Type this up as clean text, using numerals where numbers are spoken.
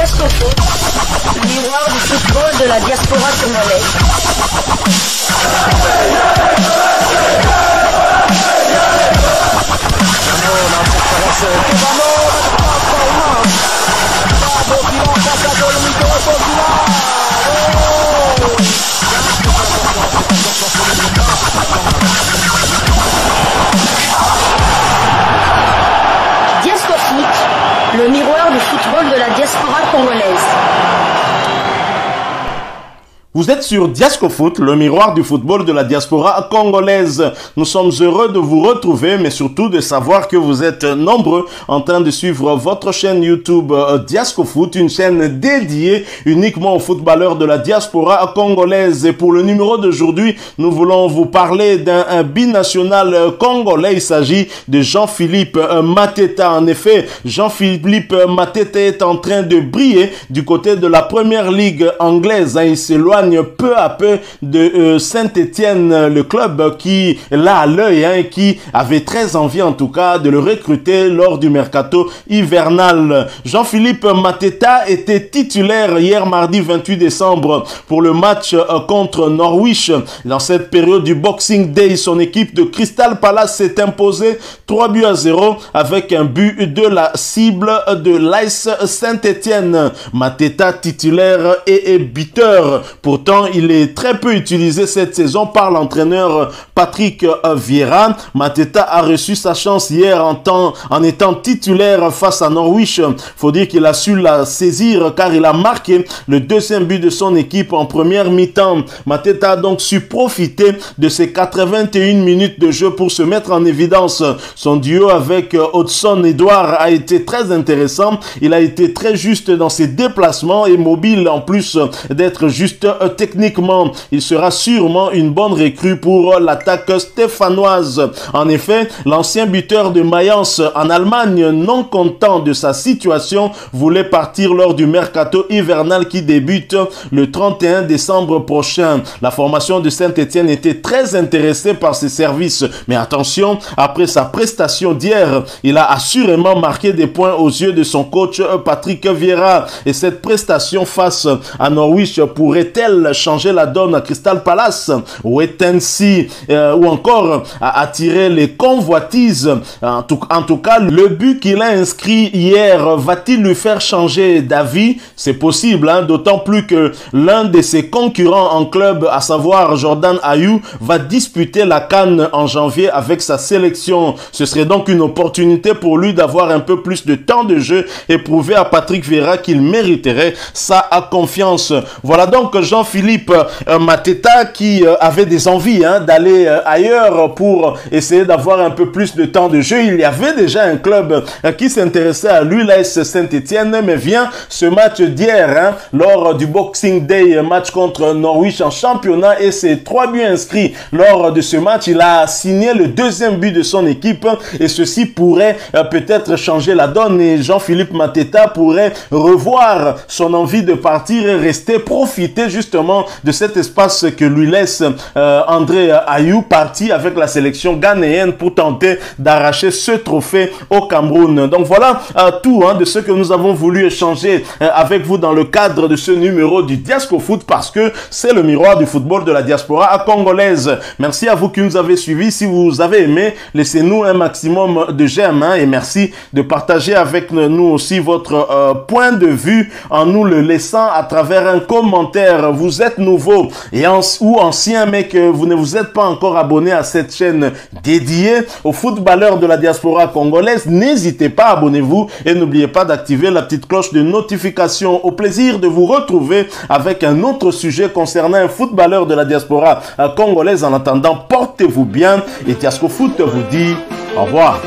Diasco Foot, le miroir du football de la diaspora congolaise. Diasco Foot, le miroir du football de la diaspora congolaise. Vous êtes sur Diasco Foot, le miroir du football de la diaspora congolaise. Nous sommes heureux de vous retrouver, mais surtout de savoir que vous êtes nombreux en train de suivre votre chaîne YouTube Diasco Foot, une chaîne dédiée uniquement aux footballeurs de la diaspora congolaise. Et pour le numéro d'aujourd'hui, nous voulons vous parler d'un binational congolais. Il s'agit de Jean-Philippe Mateta. En effet, Jean-Philippe Mateta est en train de briller du côté de la première ligue anglaise. Il s'éloigne peu à peu de Saint-Étienne, le club qui l'a à l'œil et qui avait très envie en tout cas de le recruter lors du mercato hivernal. Jean-Philippe Mateta était titulaire hier mardi 28 décembre pour le match contre Norwich. Dans cette période du Boxing Day, son équipe de Crystal Palace s'est imposée 3-0 avec un but de la cible de l'AS Saint-Étienne. Mateta titulaire et buteur. Pourtant, il est très peu utilisé cette saison par l'entraîneur Patrick Vieira. Mateta a reçu sa chance hier en étant titulaire face à Norwich. Faut dire qu'il a su la saisir car il a marqué le deuxième but de son équipe en première mi-temps. Mateta a donc su profiter de ses 81 minutes de jeu pour se mettre en évidence. Son duo avec Hudson Edouard a été très intéressant. Il a été très juste dans ses déplacements et mobile en plus d'être juste techniquement. Il sera sûrement une bonne recrue pour l'attaque stéphanoise. En effet, l'ancien buteur de Mayence en Allemagne, non content de sa situation, voulait partir lors du mercato hivernal qui débute le 31 décembre prochain. La formation de Saint-Étienne était très intéressée par ses services. Mais attention, après sa prestation d'hier, il a assurément marqué des points aux yeux de son coach Patrick Vieira. Et cette prestation face à Norwich pourrait-elle changer la donne à Crystal Palace ou ou encore à attirer les convoitises? En tout cas, le but qu'il a inscrit hier va-t-il lui faire changer d'avis? C'est possible, d'autant plus que l'un de ses concurrents en club, à savoir Jordan Ayew, va disputer la CAN en janvier avec sa sélection. Ce serait donc une opportunité pour lui d'avoir un peu plus de temps de jeu et prouver à Patrick Vieira qu'il mériterait sa confiance. Voilà donc Jean-Philippe Mateta qui avait des envies d'aller ailleurs pour essayer d'avoir un peu plus de temps de jeu. Il y avait déjà un club qui s'intéressait à lui, l'AS Saint-Étienne, mais vient ce match d'hier lors du Boxing Day, match contre Norwich en championnat, et ses 3 buts inscrits lors de ce match. Il a signé le deuxième but de son équipe et ceci pourrait peut-être changer la donne et Jean-Philippe Mateta pourrait revoir son envie de partir et rester, profiter justement de cet espace que lui laisse André Ayew, parti avec la sélection ghanéenne pour tenter d'arracher ce trophée au Cameroun. Donc voilà tout de ce que nous avons voulu échanger avec vous dans le cadre de ce numéro du Diasco Foot, parce que c'est le miroir du football de la diaspora congolaise. Merci à vous qui nous avez suivis. Si vous avez aimé, laissez-nous un maximum de j'aime et merci de partager avec nous aussi votre point de vue en nous le laissant à travers un commentaire. Vous êtes nouveau ou ancien mais que vous ne vous êtes pas encore abonné à cette chaîne dédiée aux footballeurs de la diaspora congolaise, n'hésitez pas, abonnez-vous et n'oubliez pas d'activer la petite cloche de notification. Au plaisir de vous retrouver avec un autre sujet concernant un footballeur de la diaspora congolaise. En attendant, portez-vous bien et Diasco Foot vous dit au revoir.